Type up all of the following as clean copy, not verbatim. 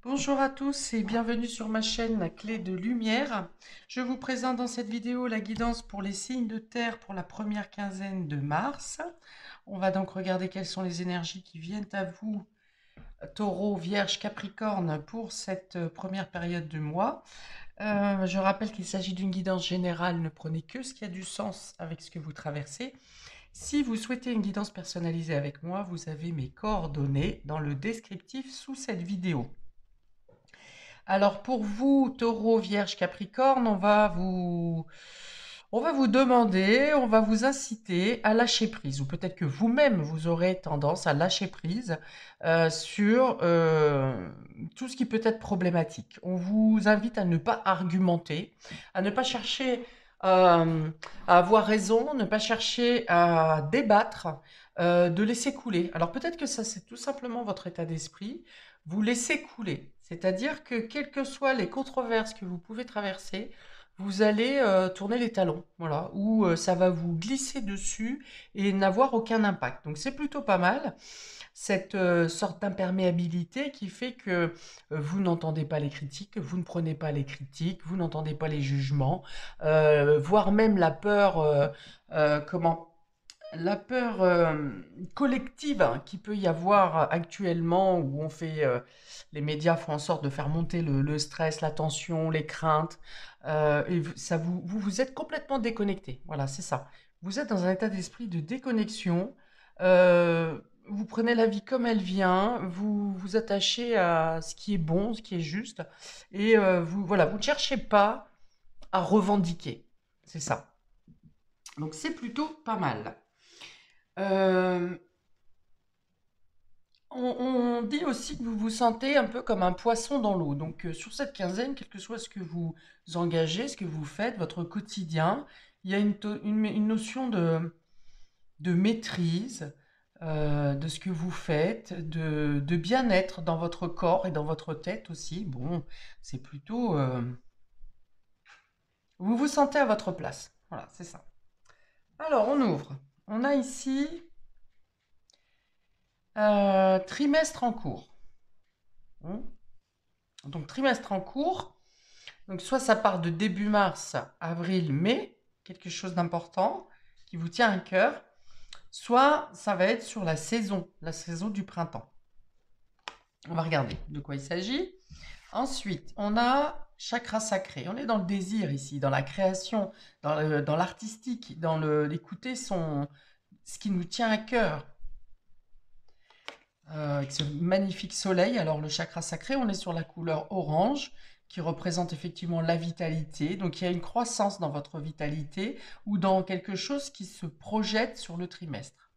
Bonjour à tous et bienvenue sur ma chaîne La Clé de Lumière. Je vous présente dans cette vidéo la guidance pour les signes de terre pour la première quinzaine de mars. On va donc regarder quelles sont les énergies qui viennent à vous, Taureau, Vierge, Capricorne, pour cette première période de mois. Je rappelle qu'il s'agit d'une guidance générale, ne prenez que ce qui a du sens avec ce que vous traversez. Si vous souhaitez une guidance personnalisée avec moi, vous avez mes coordonnées dans le descriptif sous cette vidéo. Alors pour vous, Taureau, Vierge, Capricorne, on va vous demander, on va vous inciter à lâcher prise, ou peut-être que vous-même vous aurez tendance à lâcher prise sur tout ce qui peut être problématique. On vous invite à ne pas argumenter, à ne pas chercher à avoir raison, ne pas chercher à débattre, de laisser couler. Alors peut-être que ça c'est tout simplement votre état d'esprit. Vous laissez couler. C'est-à-dire que quelles que soient les controverses que vous pouvez traverser, vous allez tourner les talons, voilà, ou ça va vous glisser dessus et n'avoir aucun impact. Donc c'est plutôt pas mal, cette sorte d'imperméabilité qui fait que vous n'entendez pas les critiques, vous ne prenez pas les critiques, vous n'entendez pas les jugements, voire même la peur, comment la peur collective qui peut y avoir actuellement, où les médias font en sorte de faire monter le stress, la tension, les craintes, et vous êtes complètement déconnecté. Voilà, c'est ça. Vous êtes dans un état d'esprit de déconnexion. Vous prenez la vie comme elle vient, vous vous attachez à ce qui est bon, ce qui est juste, et voilà, vous ne cherchez pas à revendiquer. C'est ça. Donc c'est plutôt pas mal. Euh, on dit aussi que vous vous sentez un peu comme un poisson dans l'eau. Donc sur cette quinzaine, quel que soit ce que vous engagez, ce que vous faites, votre quotidien, il y a une notion de maîtrise de ce que vous faites, de bien-être dans votre corps et dans votre tête aussi. Bon, c'est plutôt... vous vous sentez à votre place. Voilà, c'est ça. Alors, on ouvre. On a ici trimestre en cours. Hmm. Donc trimestre en cours, donc soit ça part de début mars, avril, mai, quelque chose d'important qui vous tient à cœur, soit ça va être sur la saison du printemps. On va regarder de quoi il s'agit. Ensuite, on a chakra sacré. On est dans le désir ici, dans la création, dans l'artistique, dans l'écouter ce qui nous tient à cœur. Avec ce magnifique soleil. Alors le chakra sacré, on est sur la couleur orange qui représente effectivement la vitalité. Donc il y a une croissance dans votre vitalité ou dans quelque chose qui se projette sur le trimestre.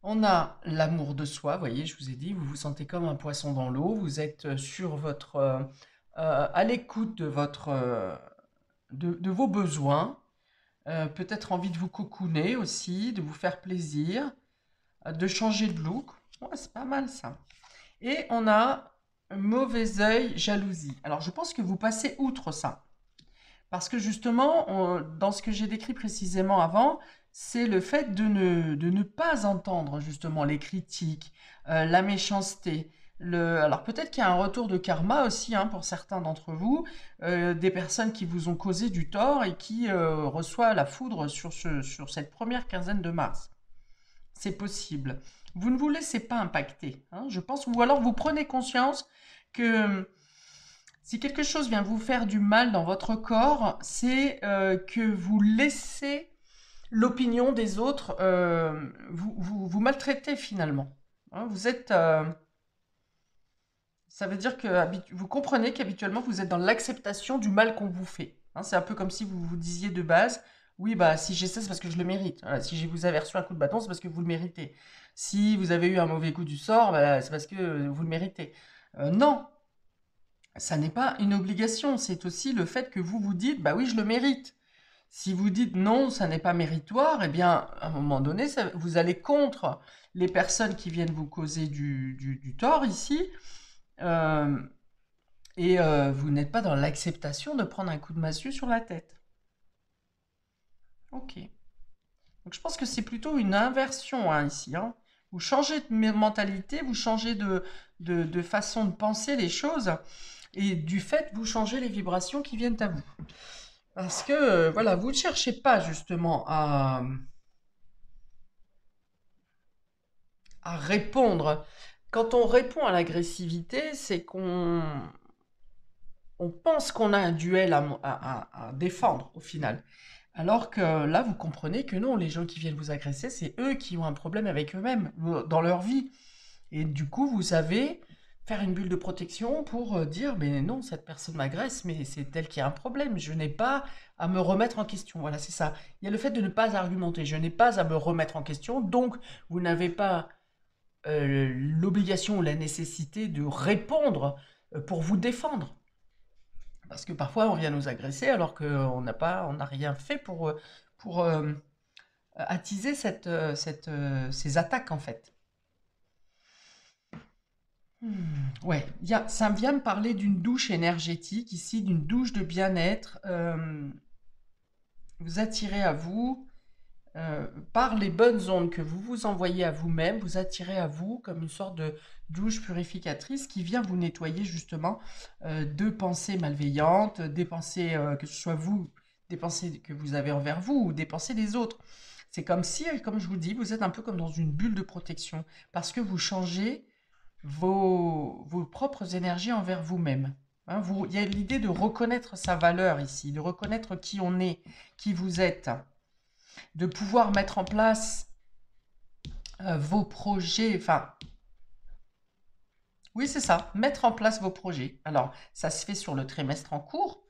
On a l'amour de soi, vous voyez, je vous ai dit, vous vous sentez comme un poisson dans l'eau, vous êtes sur à l'écoute de vos besoins, peut-être envie de vous cocooner aussi, de vous faire plaisir, de changer de look. Ouais, c'est pas mal ça. Et on a mauvais œil, jalousie. Alors je pense que vous passez outre ça. Parce que justement, dans ce que j'ai décrit précisément avant, c'est le fait de ne pas entendre justement les critiques, la méchanceté. Alors peut-être qu'il y a un retour de karma aussi hein, pour certains d'entre vous, des personnes qui vous ont causé du tort et qui reçoivent la foudre sur cette première quinzaine de mars. C'est possible. Vous ne vous laissez pas impacter, hein, je pense, ou alors vous prenez conscience que si quelque chose vient vous faire du mal dans votre corps, c'est que vous laissez l'opinion des autres vous maltraiter finalement. Hein, ça veut dire que vous comprenez qu'habituellement vous êtes dans l'acceptation du mal qu'on vous fait. Hein, c'est un peu comme si vous vous disiez de base, oui bah si j'ai ça c'est parce que je le mérite. Voilà, si vous avez reçu un coup de bâton c'est parce que vous le méritez. Si vous avez eu un mauvais coup du sort, bah, c'est parce que vous le méritez. Non, ça n'est pas une obligation, c'est aussi le fait que vous vous dites, bah oui, je le mérite. Si vous dites non, ça n'est pas méritoire, eh bien, à un moment donné, vous allez contre les personnes qui viennent vous causer du tort ici, euh, et vous n'êtes pas dans l'acceptation de prendre un coup de massue sur la tête. Ok. Donc je pense que c'est plutôt une inversion hein, ici. Hein. Vous changez de mentalité, vous changez de façon de penser les choses, et du fait, vous changez les vibrations qui viennent à vous. Parce que, voilà, vous ne cherchez pas justement à répondre. Quand on répond à l'agressivité, c'est on pense qu'on a un duel à défendre au final. Alors que là, vous comprenez que non, les gens qui viennent vous agresser, c'est eux qui ont un problème avec eux-mêmes dans leur vie. Et du coup, vous savez faire une bulle de protection pour dire, mais non, cette personne m'agresse, mais c'est elle qui a un problème. Je n'ai pas à me remettre en question. Voilà, c'est ça. Il y a le fait de ne pas argumenter. Je n'ai pas à me remettre en question. Donc, vous n'avez pas l'obligation ou la nécessité de répondre pour vous défendre. Parce que parfois, on vient nous agresser alors qu'on on n'a rien fait pour attiser ces attaques, en fait. Ouais, ça vient me parler d'une douche énergétique ici, d'une douche de bien-être. Vous attirez à vous, par les bonnes ondes que vous vous envoyez à vous-même, vous attirez à vous comme une sorte de douche purificatrice qui vient vous nettoyer justement de pensées malveillantes, des pensées, que ce soit vous, des pensées que vous avez envers vous ou des pensées des autres. C'est comme si, comme je vous dis, vous êtes un peu comme dans une bulle de protection parce que vous changez vos propres énergies envers vous-même. Hein, il y a l'idée de reconnaître sa valeur ici, de reconnaître qui on est, qui vous êtes, de pouvoir mettre en place vos projets, enfin, oui, c'est ça, mettre en place vos projets. Alors, ça se fait sur le trimestre en cours,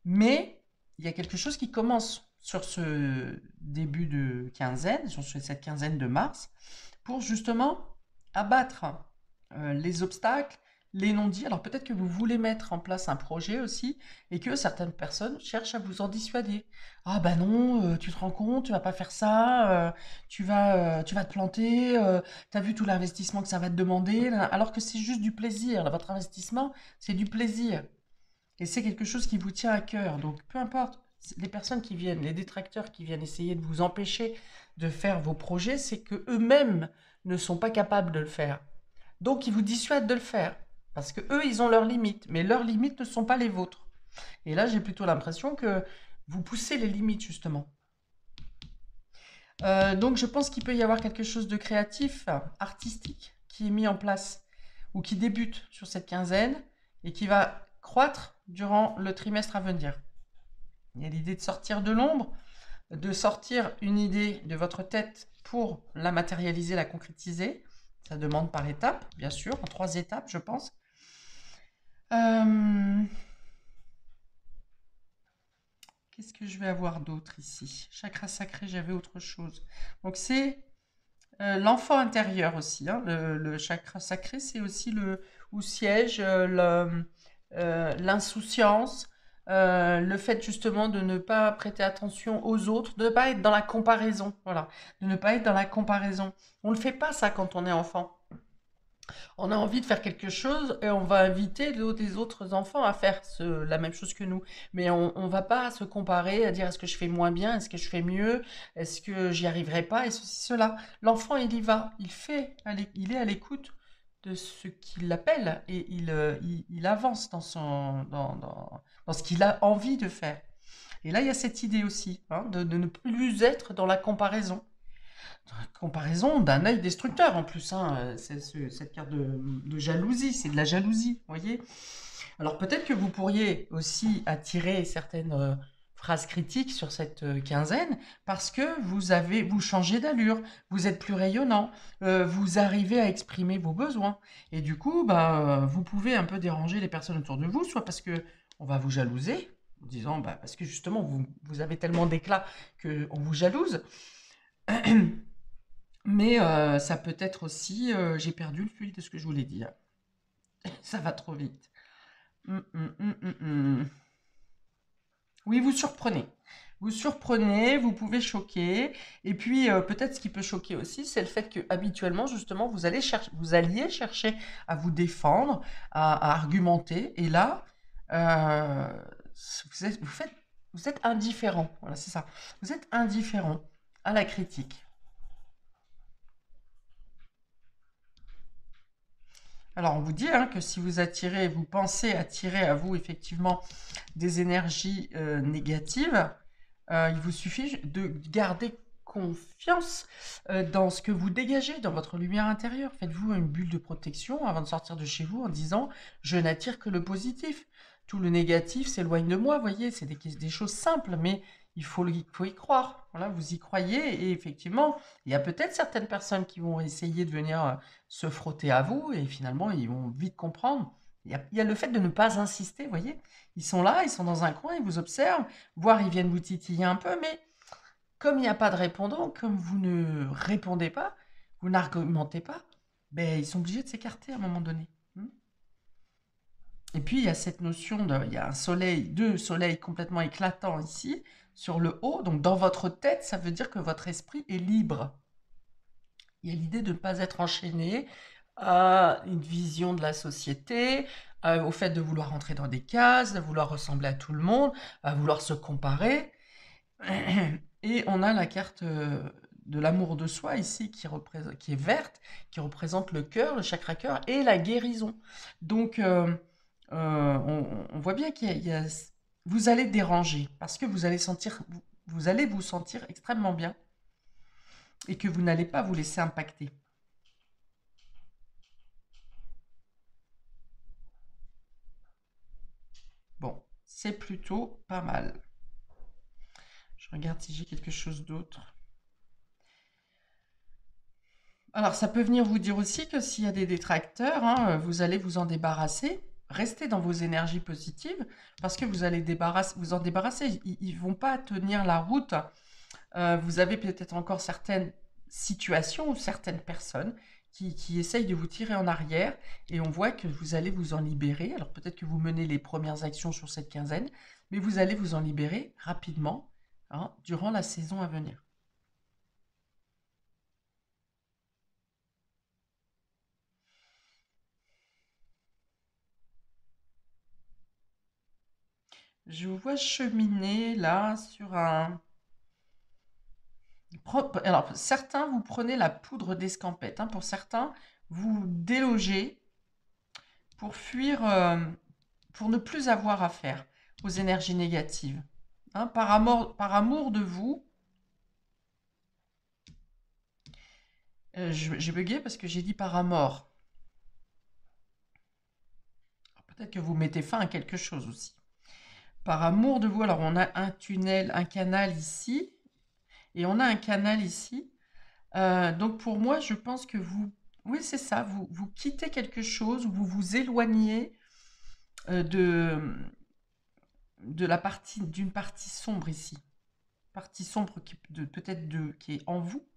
mais il y a quelque chose qui commence sur ce début de quinzaine, sur cette quinzaine de mars, pour justement abattre les obstacles, les non-dits. Alors peut-être que vous voulez mettre en place un projet aussi et que certaines personnes cherchent à vous en dissuader. Ah bah non, tu te rends compte, tu vas pas faire ça, tu vas te planter, t'as vu tout l'investissement que ça va te demander, alors que c'est juste du plaisir. Là, votre investissement, c'est du plaisir. Et c'est quelque chose qui vous tient à cœur. Donc peu importe les personnes qui viennent, les détracteurs qui viennent essayer de vous empêcher de faire vos projets, c'est que eux-mêmes ne sont pas capables de le faire. Donc, ils vous dissuadent de le faire. Parce que eux, ils ont leurs limites. Mais leurs limites ne sont pas les vôtres. Et là, j'ai plutôt l'impression que vous poussez les limites, justement. Donc, je pense qu'il peut y avoir quelque chose de créatif, artistique, qui est mis en place ou qui débute sur cette quinzaine et qui va croître durant le trimestre à venir. Il y a l'idée de sortir de l'ombre, de sortir une idée de votre tête pour la matérialiser, la concrétiser. Ça demande par étapes, bien sûr, en 3 étapes, je pense. Euh, Qu'est-ce que je vais avoir d'autre ici? Chakra sacré, j'avais autre chose. Donc c'est l'enfant intérieur aussi. Hein. Le chakra sacré, c'est aussi le où siège l'insouciance, le fait justement de ne pas prêter attention aux autres, de ne pas être dans la comparaison. Voilà, de ne pas être dans la comparaison. On ne fait pas ça quand on est enfant. On a envie de faire quelque chose et on va inviter les autres enfants à faire la même chose que nous. Mais on ne va pas se comparer, à dire est-ce que je fais moins bien, est-ce que je fais mieux, est-ce que j'y arriverai pas, et ceci, cela. L'enfant, il y va, il est à l'écoute de ce qui l'appelle et il avance dans ce qu'il a envie de faire. Et là, il y a cette idée aussi, hein, de ne plus être dans la comparaison. Comparaison d'un œil destructeur en plus, hein, cette carte de jalousie, c'est de la jalousie, vous voyez. Alors peut-être que vous pourriez aussi attirer certaines phrases critiques sur cette quinzaine parce que vous changez d'allure, vous êtes plus rayonnant, vous arrivez à exprimer vos besoins et du coup, bah, vous pouvez un peu déranger les personnes autour de vous, soit parce que on va vous jalouser, en disant, bah, parce que justement vous avez tellement d'éclat qu'on vous jalouse. Mais ça peut être aussi, j'ai perdu le fil de ce que je voulais dire. Ça va trop vite. Mmh, mmh, mmh, mmh, mmh. Oui, vous surprenez. Vous surprenez, vous pouvez choquer. Et puis, peut-être ce qui peut choquer aussi, c'est le fait que habituellement, justement, vous alliez chercher à vous défendre, à argumenter. Et là, vous êtes indifférent. Voilà, c'est ça. Vous êtes indifférent à la critique. Alors, on vous dit hein, que si vous pensez attirer à vous effectivement des énergies négatives, il vous suffit de garder confiance dans ce que vous dégagez, dans votre lumière intérieure. Faites-vous une bulle de protection avant de sortir de chez vous en disant je n'attire que le positif. Tout le négatif s'éloigne de moi, vous voyez, c'est des choses simples, mais il faut y croire. Voilà, vous y croyez et effectivement, il y a peut-être certaines personnes qui vont essayer de venir se frotter à vous et finalement, ils vont vite comprendre. Il y a le fait de ne pas insister, vous voyez. Ils sont là, ils sont dans un coin, ils vous observent, voire ils viennent vous titiller un peu, mais comme il n'y a pas de répondant, comme vous ne répondez pas, vous n'argumentez pas, ben, ils sont obligés de s'écarter à un moment donné. Et puis, il y a cette notion il y a deux soleils complètement éclatants ici, sur le haut. Donc, dans votre tête, ça veut dire que votre esprit est libre. Il y a l'idée de ne pas être enchaîné à une vision de la société, au fait de vouloir rentrer dans des cases, de vouloir ressembler à tout le monde, à vouloir se comparer. Et on a la carte de l'amour de soi ici qui est verte, qui représente le cœur, le chakra cœur et la guérison. Donc, on voit bien vous allez déranger parce que vous allez vous sentir extrêmement bien et que vous n'allez pas vous laisser impacter. Bon, c'est plutôt pas mal. Je regarde si j'ai quelque chose d'autre. Alors, ça peut venir vous dire aussi que s'il y a des détracteurs, hein, vous allez vous en débarrasser. Restez dans vos énergies positives parce que vous allez vous en débarrasser. Ils ne vont pas tenir la route. Vous avez peut-être encore certaines situations ou certaines personnes qui essayent de vous tirer en arrière et on voit que vous allez vous en libérer. Alors peut-être que vous menez les premières actions sur cette quinzaine, mais vous allez vous en libérer rapidement hein, durant la saison à venir. Je vous vois cheminer là sur un... Alors, certains, vous prenez la poudre d'escampette. Hein. Pour certains, vous délogez pour fuir, pour ne plus avoir affaire aux énergies négatives. Hein, par amour de vous, j'ai bugué parce que j'ai dit par amour. Peut-être que vous mettez fin à quelque chose aussi. Par amour de vous, alors on a un tunnel, un canal ici, et on a un canal ici. Donc pour moi, je pense que oui c'est ça, vous quittez quelque chose, vous vous éloignez de d'une partie sombre ici, partie sombre qui est en vous,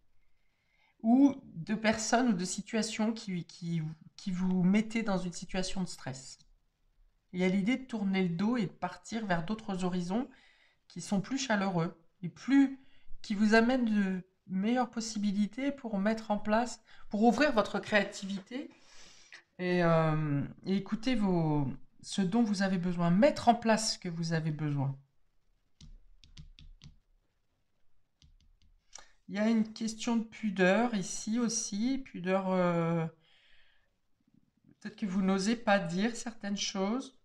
ou de personnes ou de situations qui vous mettez dans une situation de stress. Il y a l'idée de tourner le dos et de partir vers d'autres horizons qui sont plus chaleureux et qui vous amènent de meilleures possibilités pour mettre en place, pour ouvrir votre créativité et écouter ce dont vous avez besoin, mettre en place ce que vous avez besoin. Il y a une question de pudeur ici aussi, pudeur, peut-être que vous n'osez pas dire certaines choses.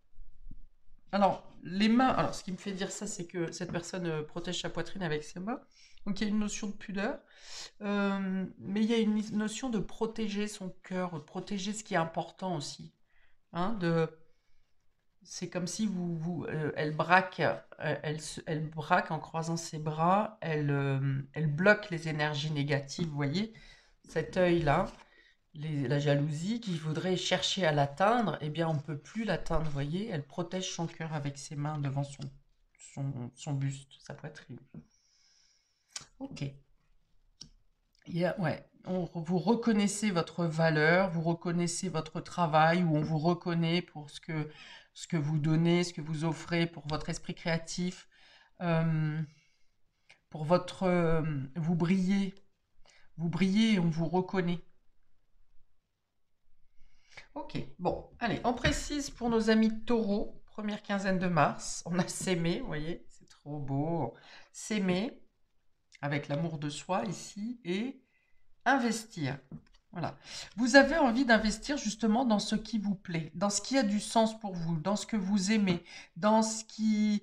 Alors, les mains, alors ce qui me fait dire ça, c'est que cette personne protège sa poitrine avec ses mains. Donc il y a une notion de pudeur, mais il y a une notion de protéger son cœur, de protéger ce qui est important aussi. Hein, c'est comme si elle braque, elle braque en croisant ses bras, elle bloque les énergies négatives, vous voyez, cet œil-là, la jalousie qui voudrait chercher à l'atteindre, eh bien on ne peut plus l'atteindre, vous voyez, elle protège son cœur avec ses mains devant son buste, sa poitrine. Ok. Ouais, vous reconnaissez votre valeur, vous reconnaissez votre travail, ou on vous reconnaît pour ce que vous donnez, ce que vous offrez, pour votre esprit créatif, euh, pour votre... vous brillez et on vous reconnaît. Ok, bon, allez, on précise pour nos amis taureaux, première quinzaine de mars, on a s'aimer, vous voyez, c'est trop beau, s'aimer avec l'amour de soi ici, et investir. Voilà. Vous avez envie d'investir justement dans ce qui vous plaît, dans ce qui a du sens pour vous, dans ce que vous aimez, dans ce qui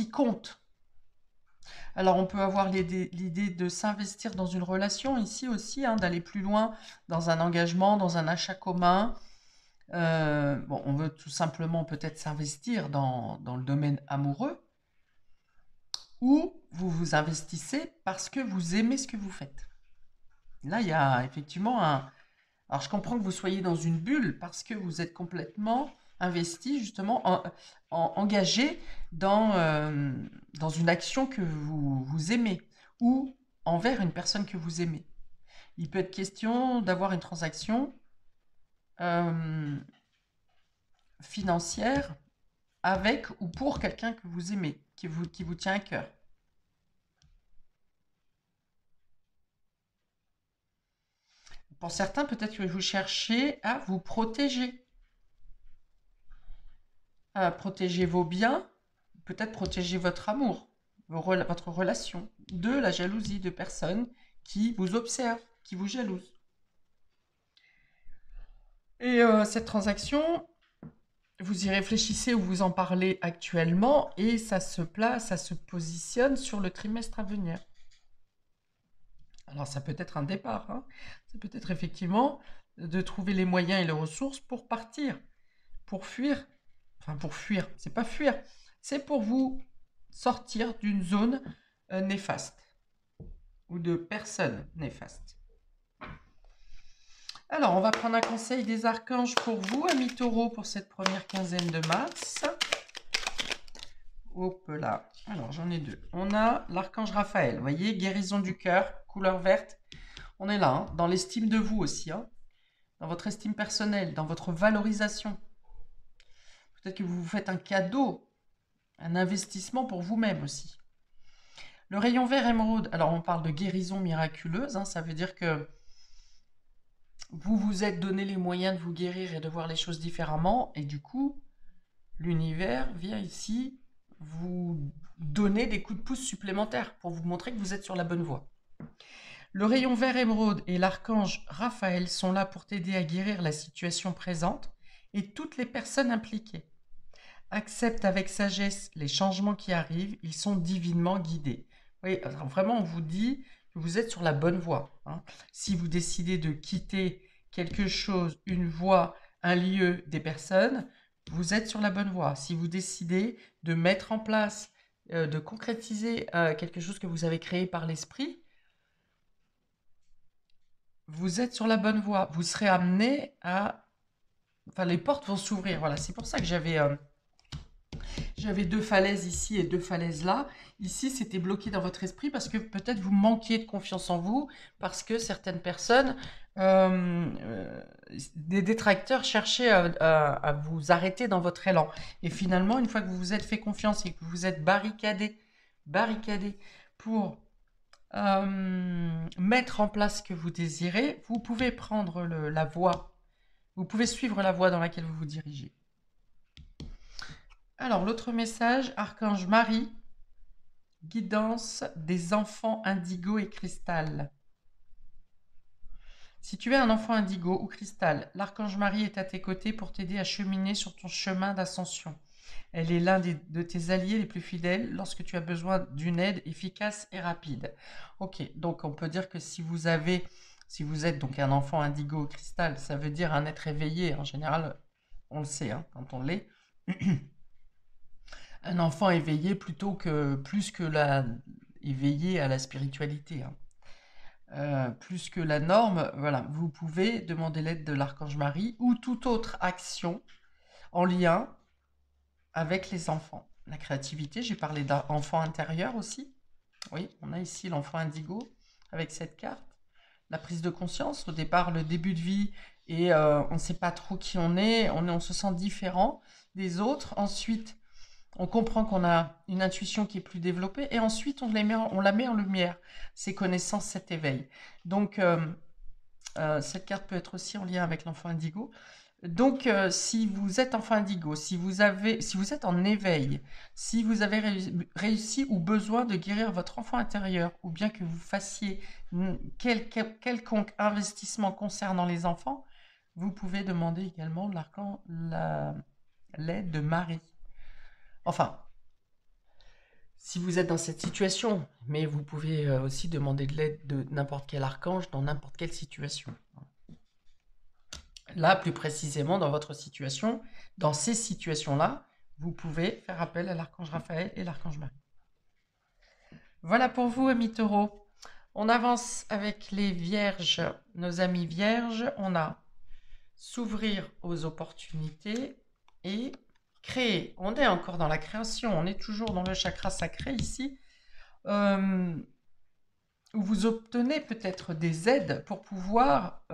compte. Alors, on peut avoir l'idée de s'investir dans une relation ici aussi, hein, d'aller plus loin dans un engagement, dans un achat commun. Bon, on veut tout simplement peut-être s'investir dans le domaine amoureux, ou vous vous investissez parce que vous aimez ce que vous faites. Là, il y a effectivement un... Alors, je comprends que vous soyez dans une bulle parce que vous êtes complètement investi, justement, engagé dans une action que vous aimez ou envers une personne que vous aimez. Il peut être question d'avoir une transaction euh, financière avec ou pour quelqu'un que vous aimez, qui vous tient à cœur. Pour certains, peut-être que vous cherchez à vous protéger, à protéger vos biens, peut-être protéger votre amour, votre relation, de la jalousie de personnes qui vous observent, qui vous jalousent. Et cette transaction, vous y réfléchissez ou vous en parlez actuellement et ça se place, ça se positionne sur le trimestre à venir. Alors ça peut être un départ, hein. Ça peut être effectivement de trouver les moyens et les ressources pour partir, pour fuir. Enfin pour fuir, c'est pas fuir, c'est pour vous sortir d'une zone néfaste ou de personnes néfastes. Alors, on va prendre un conseil des archanges pour vous, amis taureaux, pour cette première quinzaine de mars. Hop là. Alors, j'en ai deux. On a l'archange Raphaël. Vous voyez, guérison du cœur, couleur verte. On est là, hein, dans l'estime de vous aussi, hein, dans votre estime personnelle, dans votre valorisation. Peut-être que vous vous faites un cadeau, un investissement pour vous-même aussi. Le rayon vert émeraude. Alors, on parle de guérison miraculeuse. Hein, ça veut dire que vous vous êtes donné les moyens de vous guérir et de voir les choses différemment. Et du coup, l'univers vient ici vous donner des coups de pouce supplémentaires pour vous montrer que vous êtes sur la bonne voie. Le rayon vert émeraude et l'archange Raphaël sont là pour t'aider à guérir la situation présente et toutes les personnes impliquées. Accepte avec sagesse les changements qui arrivent, ils sont divinement guidés. Oui, vraiment, on vous dit que vous êtes sur la bonne voie, hein. Si vous décidez de quitter quelque chose, une voie, un lieu, des personnes, vous êtes sur la bonne voie. Si vous décidez de mettre en place, de concrétiser quelque chose que vous avez créé par l'esprit, vous êtes sur la bonne voie. Vous serez amené à... Enfin, les portes vont s'ouvrir. Voilà, c'est pour ça que j'avais deux falaises ici et deux falaises là. Ici, c'était bloqué dans votre esprit parce que peut-être vous manquiez de confiance en vous, parce que certaines personnes, des détracteurs, cherchaient à vous arrêter dans votre élan. Et finalement, une fois que vous vous êtes fait confiance et que vous vous êtes barricadé pour mettre en place ce que vous désirez, vous pouvez prendre la voie, vous pouvez suivre la voie dans laquelle vous vous dirigez. Alors, l'autre message, Archange Marie, guidance des enfants indigo et cristal. Si tu es un enfant indigo ou cristal, l'Archange Marie est à tes côtés pour t'aider à cheminer sur ton chemin d'ascension. Elle est l'un de tes alliés les plus fidèles lorsque tu as besoin d'une aide efficace et rapide. Ok, donc on peut dire que si vous êtes donc un enfant indigo ou cristal, ça veut dire un être éveillé. En général, on le sait, hein, quand on l'est. Un enfant éveillé plus que éveillé à la spiritualité, hein. Plus que la norme, voilà, vous pouvez demander l'aide de l'Archange Marie ou toute autre action en lien avec les enfants. La créativité, j'ai parlé d'enfant intérieur aussi. Oui, on a ici l'enfant indigo avec cette carte. La prise de conscience, au départ, le début de vie, et on ne sait pas trop qui on se sent différent des autres. Ensuite, on comprend qu'on a une intuition qui est plus développée et ensuite on la met en lumière, ces connaissances, cet éveil. Donc, cette carte peut être aussi en lien avec l'enfant indigo. Donc, si vous êtes enfant indigo, si vous êtes en éveil, si vous avez réussi ou besoin de guérir votre enfant intérieur, ou bien que vous fassiez quelconque investissement concernant les enfants, vous pouvez demander également l'aide de Marie. Enfin, si vous êtes dans cette situation, mais vous pouvez aussi demander de l'aide de n'importe quel archange dans n'importe quelle situation. Là, plus précisément, dans votre situation, dans ces situations-là, vous pouvez faire appel à l'archange Raphaël et l'archange Marie. Voilà pour vous, amis taureaux. On avance avec les vierges, nos amis vierges. On a s'ouvrir aux opportunités et créer. On est encore dans la création, on est toujours dans le chakra sacré ici, où vous obtenez peut-être des aides pour pouvoir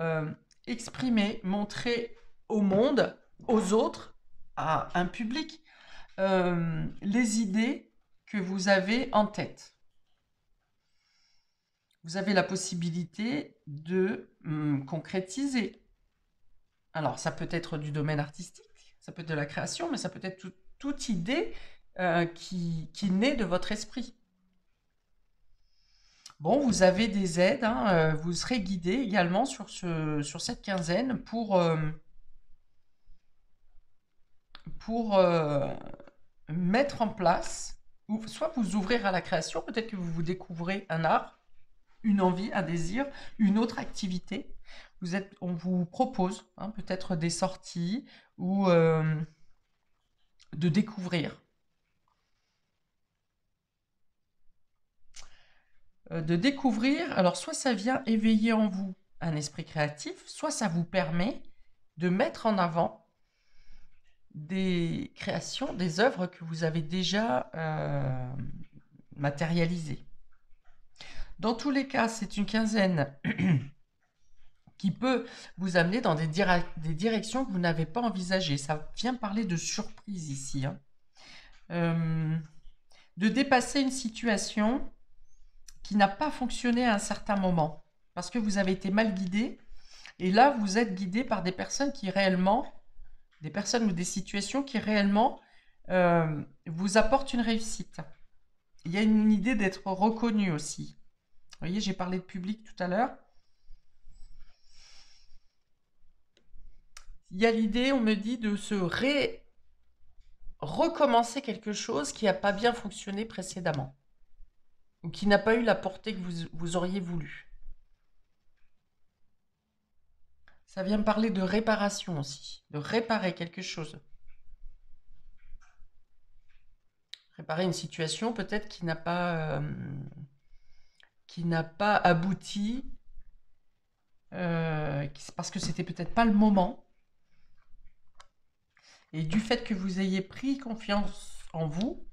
exprimer, montrer au monde, aux autres, à un public, les idées que vous avez en tête. Vous avez la possibilité de concrétiser. Alors, ça peut être du domaine artistique, ça peut être de la création, mais ça peut être toute idée qui naît de votre esprit. Bon, vous avez des aides, hein, vous serez guidé également sur cette quinzaine pour mettre en place, ou soit vous ouvrir à la création, peut-être que vous découvrez un art, une envie, un désir, une autre activité. On vous propose peut-être des sorties ou de découvrir. Alors soit ça vient éveiller en vous un esprit créatif, soit ça vous permet de mettre en avant des créations, des œuvres que vous avez déjà matérialisées. Dans tous les cas, c'est une quinzaine qui peut vous amener dans des directions que vous n'avez pas envisagées. Ça vient parler de surprise ici. De dépasser une situation qui n'a pas fonctionné à un certain moment, parce que vous avez été mal guidé, et là, vous êtes guidé par des personnes qui réellement, des personnes ou des situations qui réellement vous apportent une réussite. Il y a une idée d'être reconnu aussi. Vous voyez, j'ai parlé de public tout à l'heure. Il y a l'idée, on me dit, de se recommencer quelque chose qui n'a pas bien fonctionné précédemment, ou qui n'a pas eu la portée que vous auriez voulu. Ça vient me parler de réparation aussi, de réparer quelque chose. Réparer une situation peut-être qui n'a pas abouti, parce que c'était peut-être pas le moment. Et du fait que vous ayez pris confiance en vous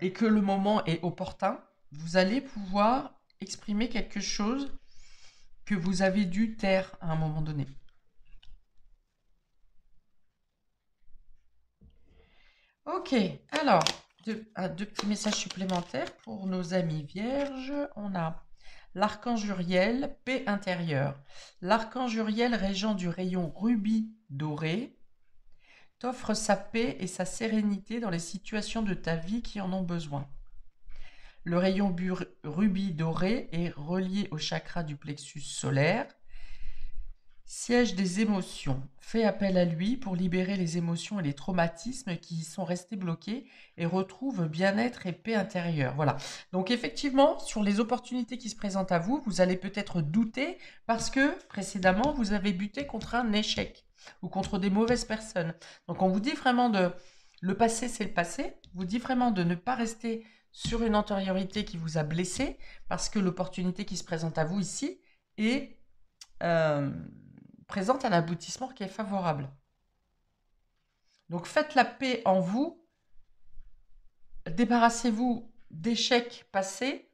et que le moment est opportun, vous allez pouvoir exprimer quelque chose que vous avez dû taire à un moment donné. Ok, alors, deux petits messages supplémentaires pour nos amis vierges. On a l'archange Uriel, paix intérieure. L'archange Uriel, régent du rayon rubis doré, t'offre sa paix et sa sérénité dans les situations de ta vie qui en ont besoin. Le rayon rubis doré est relié au chakra du plexus solaire, siège des émotions. Fais appel à lui pour libérer les émotions et les traumatismes qui y sont restés bloqués et retrouve bien-être et paix intérieure. Voilà. Donc effectivement, sur les opportunités qui se présentent à vous, vous allez peut-être douter parce que précédemment, vous avez buté contre un échec ou contre des mauvaises personnes. Donc on vous dit vraiment le passé, c'est le passé. On vous dit vraiment de ne pas rester sur une antériorité qui vous a blessé parce que l'opportunité qui se présente à vous ici est présente un aboutissement qui est favorable. Donc faites la paix en vous, débarrassez-vous d'échecs passés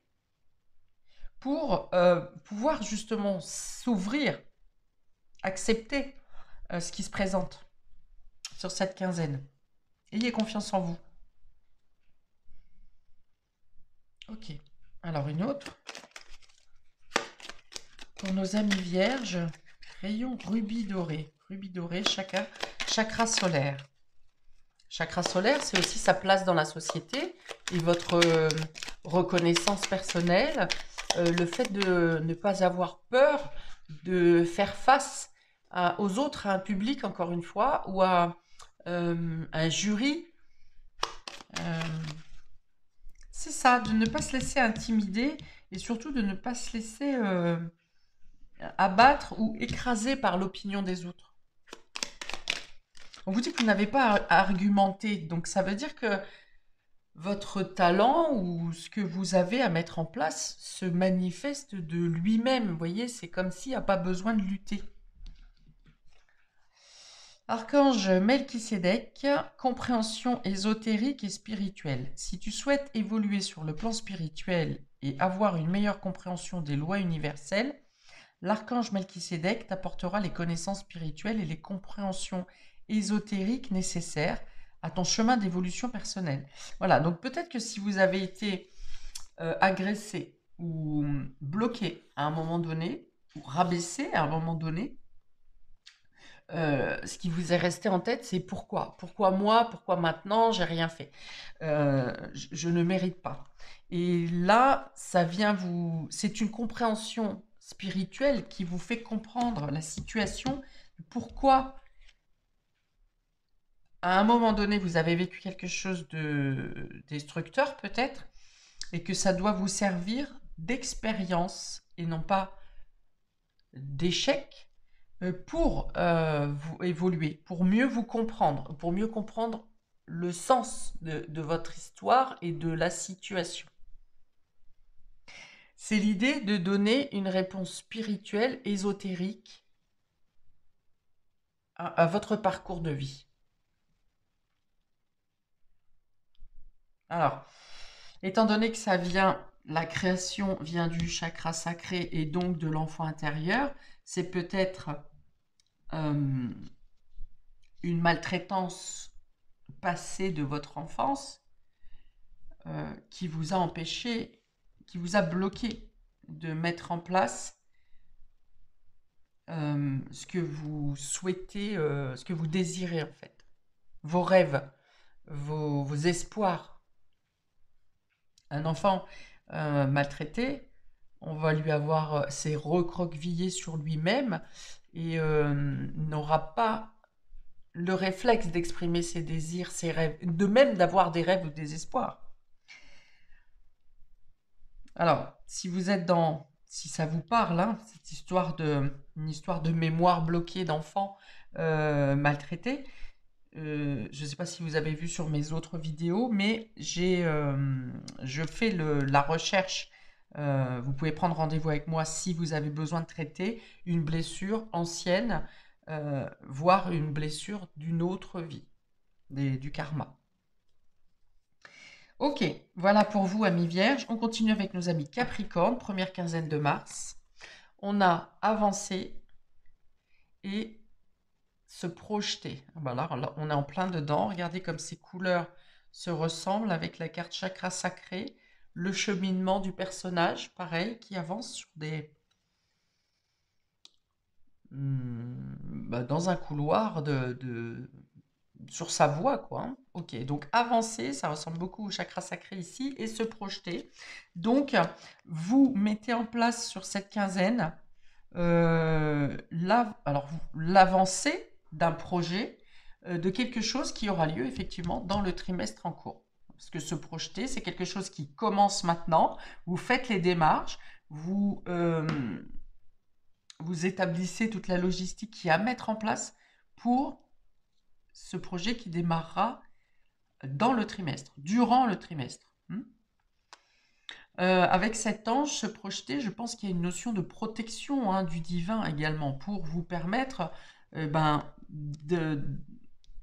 pour pouvoir justement s'ouvrir, accepter ce qui se présente sur cette quinzaine. Ayez confiance en vous. Ok, alors une autre. Pour nos amis vierges, Rayon rubis doré, chakra solaire. Chakra solaire, c'est aussi sa place dans la société et votre reconnaissance personnelle, le fait de ne pas avoir peur de faire face aux autres, à un public, encore une fois, ou à un jury. C'est ça, de ne pas se laisser intimider et surtout de ne pas se laisser abattre ou écraser par l'opinion des autres. On vous dit que vous n'avez pas à argumenter, donc ça veut dire que votre talent ou ce que vous avez à mettre en place se manifeste de lui-même. Vous voyez, c'est comme s'il n'y a pas besoin de lutter. Archange Melchisédek, compréhension ésotérique et spirituelle. Si tu souhaites évoluer sur le plan spirituel et avoir une meilleure compréhension des lois universelles, l'archange Melchisédek t'apportera les connaissances spirituelles et les compréhensions ésotériques nécessaires à ton chemin d'évolution personnelle. Voilà, donc peut-être que si vous avez été agressé ou bloqué à un moment donné, ou rabaissé à un moment donné, ce qui vous est resté en tête, c'est pourquoi? Pourquoi moi? Pourquoi maintenant? J'ai rien fait. Je ne mérite pas. Et là, ça vient vous... C'est une compréhension spirituelle qui vous fait comprendre la situation, pourquoi à un moment donné, vous avez vécu quelque chose de destructeur peut-être, et que ça doit vous servir d'expérience et non pas d'échec pour vous évoluer, pour mieux vous comprendre, pour mieux comprendre le sens de votre histoire et de la situation. C'est l'idée de donner une réponse spirituelle, ésotérique à votre parcours de vie. Alors, étant donné que ça vient, la création vient du chakra sacré et donc de l'enfant intérieur, c'est peut-être une maltraitance passée de votre enfance qui vous a empêché, qui vous a bloqué de mettre en place ce que vous souhaitez, ce que vous désirez en fait, vos rêves, vos espoirs. Un enfant maltraité, on va lui avoir ses recroquevillés sur lui-même et n'aura pas le réflexe d'exprimer ses désirs, ses rêves, de même d'avoir des rêves ou des espoirs. Alors, si vous êtes dans, si ça vous parle, hein, cette histoire une histoire de mémoire bloquée d'enfants maltraités, je ne sais pas si vous avez vu sur mes autres vidéos, mais je fais la recherche. Vous pouvez prendre rendez-vous avec moi si vous avez besoin de traiter une blessure ancienne, voire une blessure d'une autre vie, du karma. Ok, voilà pour vous, amis vierges. On continue avec nos amis Capricorne, première quinzaine de mars. On a avancé et se projeter. Voilà, là, on est en plein dedans. Regardez comme ces couleurs se ressemblent avec la carte chakra sacré. Le cheminement du personnage, pareil, qui avance sur dans un couloir sur sa voie, quoi. Hein. Ok, donc avancer, ça ressemble beaucoup au chakra sacré ici, et se projeter. Donc, vous mettez en place sur cette quinzaine l'avancée d'un projet, de quelque chose qui aura lieu effectivement dans le trimestre en cours. Parce que se projeter, c'est quelque chose qui commence maintenant. Vous faites les démarches, vous établissez toute la logistique qu'il y a à mettre en place pour ce projet qui démarrera dans le trimestre, durant le trimestre. Avec cet ange, se projeter, je pense qu'il y a une notion de protection du divin également pour vous permettre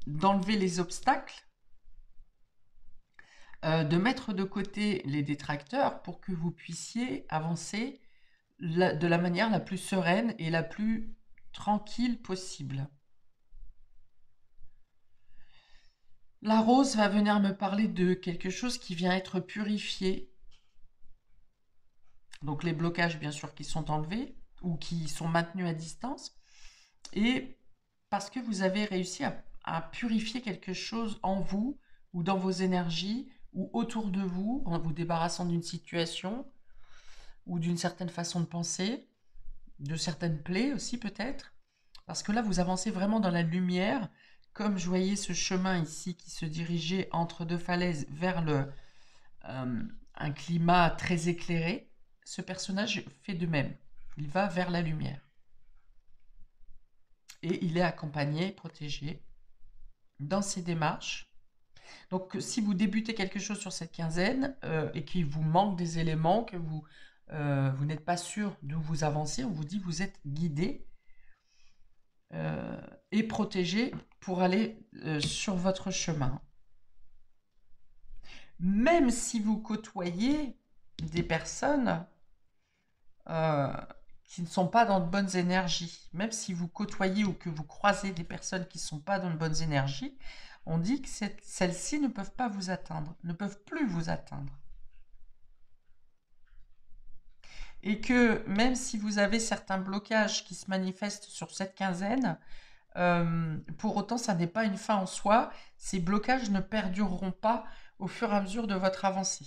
d'enlever les obstacles, de mettre de côté les détracteurs pour que vous puissiez avancer de la manière la plus sereine et la plus tranquille possible. La rose va venir me parler de quelque chose qui vient être purifié. Donc les blocages, bien sûr, qui sont enlevés ou qui sont maintenus à distance. et parce que vous avez réussi à purifier quelque chose en vous ou dans vos énergies ou autour de vous en vous débarrassant d'une situation ou d'une certaine façon de penser, de certaines plaies aussi peut-être. Parce que là, vous avancez vraiment dans la lumière, comme je voyais ce chemin ici qui se dirigeait entre deux falaises vers euh, un climat très éclairé. Ce personnage fait de même. Il va vers la lumière. Et il est accompagné, protégé dans ses démarches. Donc, si vous débutez quelque chose sur cette quinzaine et qu'il vous manque des éléments, que vous n'êtes pas sûr d'où vous avancez, on vous dit que vous êtes guidé et protégé pour aller sur votre chemin. Même si vous côtoyez des personnes qui ne sont pas dans de bonnes énergies, même si vous côtoyez ou que vous croisez des personnes qui ne sont pas dans de bonnes énergies, on dit que celles-ci ne peuvent pas vous atteindre, ne peuvent plus vous atteindre. Et que même si vous avez certains blocages qui se manifestent sur cette quinzaine, pour autant, ça n'est pas une fin en soi. Ces blocages ne perdureront pas au fur et à mesure de votre avancée.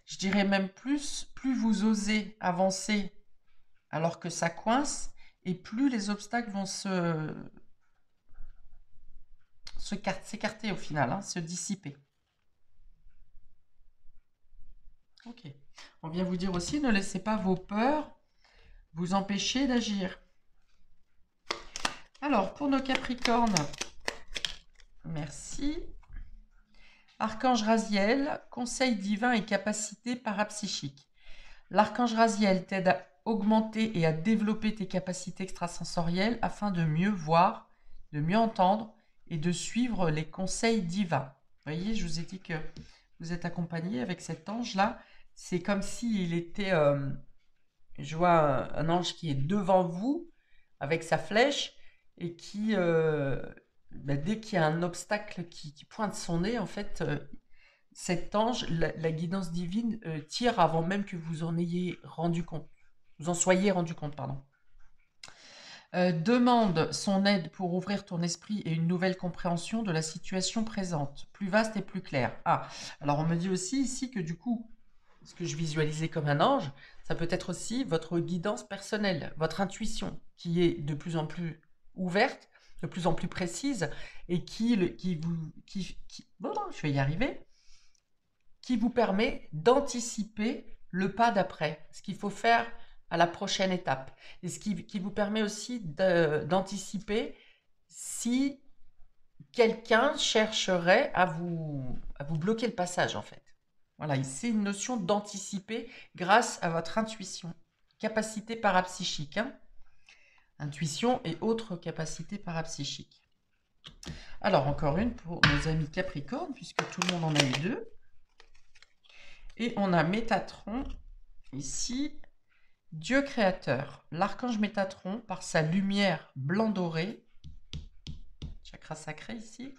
Je dirais même plus vous osez avancer alors que ça coince, et plus les obstacles vont s'écarter au final, hein, se dissiper. Ok. On vient vous dire aussi, ne laissez pas vos peurs vous empêcher d'agir. Alors, pour nos Capricornes, merci. Archange Raziel, conseil divin et capacité parapsychique. L'archange Raziel t'aide à augmenter et à développer tes capacités extrasensorielles afin de mieux voir, de mieux entendre et de suivre les conseils divins. Vous voyez, je vous ai dit que vous êtes accompagné avec cet ange-là. C'est comme s'il était, je vois un ange qui est devant vous avec sa flèche et qui, dès qu'il y a un obstacle qui pointe son nez, en fait, cet ange, la guidance divine tire avant même que vous en ayez rendu compte. Vous en soyez rendu compte, pardon. Demande son aide pour ouvrir ton esprit et une nouvelle compréhension de la situation présente, plus vaste et plus claire. Ah, alors on me dit aussi ici que du coup, ce que je visualisais comme un ange, ça peut être aussi votre guidance personnelle, votre intuition, qui est de plus en plus ouverte, de plus en plus précise, et je vais y arriver, qui vous permet d'anticiper le pas d'après, ce qu'il faut faire à la prochaine étape. Et ce qui vous permet aussi d'anticiper si quelqu'un chercherait à vous bloquer le passage, en fait. Voilà, c'est une notion d'anticiper grâce à votre intuition. Capacité parapsychique, hein. Intuition et autres capacités parapsychiques. Alors, encore une pour nos amis Capricorne, puisque tout le monde en a eu deux. Et on a Métatron ici, Dieu créateur. L'archange Métatron, par sa lumière blanc-doré, chakra sacré ici,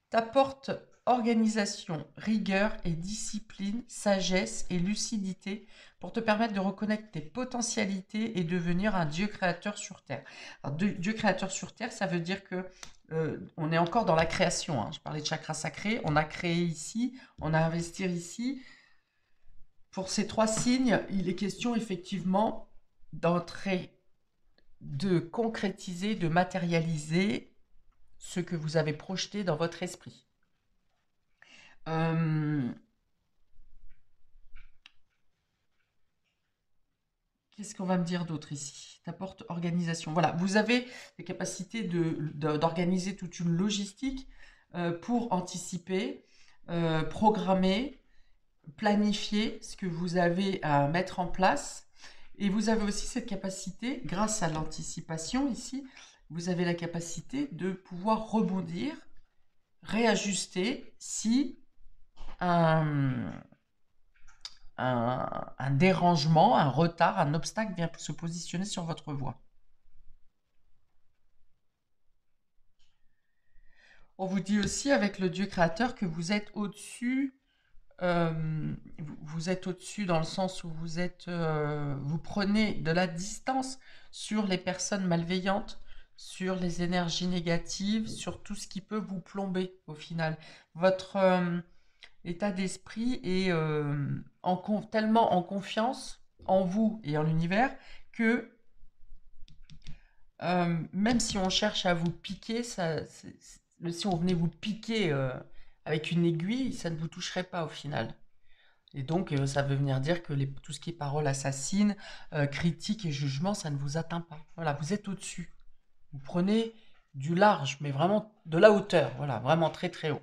t'apporte organisation, rigueur et discipline, sagesse et lucidité pour te permettre de reconnaître tes potentialités et devenir un Dieu créateur sur Terre. Alors, Dieu créateur sur Terre, ça veut dire que on est encore dans la création, hein. Je parlais de chakra sacré, on a créé ici, on a investi ici. Pour ces trois signes, il est question effectivement d'entrer, de concrétiser, de matérialiser ce que vous avez projeté dans votre esprit. Qu'est-ce qu'on va me dire d'autre ici? T'apporte organisation. Voilà, vous avez les capacités d'organiser toute une logistique pour anticiper, programmer, planifier ce que vous avez à mettre en place. Et vous avez aussi cette capacité, grâce à l'anticipation ici, vous avez la capacité de pouvoir rebondir, réajuster si un dérangement, un retard, un obstacle vient se positionner sur votre voie. On vous dit aussi avec le Dieu créateur que vous êtes au-dessus vous êtes au-dessus dans le sens où vous prenez de la distance sur les personnes malveillantes, sur les énergies négatives, sur tout ce qui peut vous plomber au final. Votre état d'esprit est tellement en confiance en vous et en l'univers que même si on cherche à vous piquer, si on venait vous piquer avec une aiguille, ça ne vous toucherait pas au final. Et donc, ça veut venir dire que tout ce qui est paroles assassines, critiques et jugements, ça ne vous atteint pas. Voilà, vous êtes au-dessus. Vous prenez du large, mais vraiment de la hauteur. Voilà, vraiment très très haut.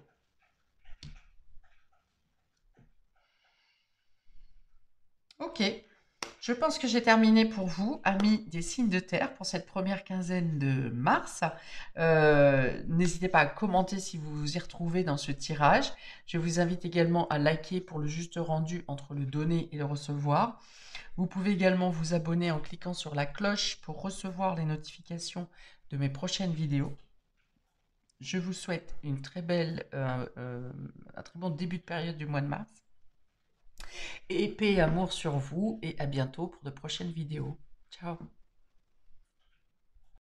Ok, je pense que j'ai terminé pour vous, amis des signes de terre, pour cette première quinzaine de mars. N'hésitez pas à commenter si vous vous y retrouvez dans ce tirage. Je vous invite également à liker pour le juste rendu entre le donner et le recevoir. Vous pouvez également vous abonner en cliquant sur la cloche pour recevoir les notifications de mes prochaines vidéos. Je vous souhaite un très bon début de période du mois de mars. Et paix et amour sur vous et à bientôt pour de prochaines vidéos. Ciao!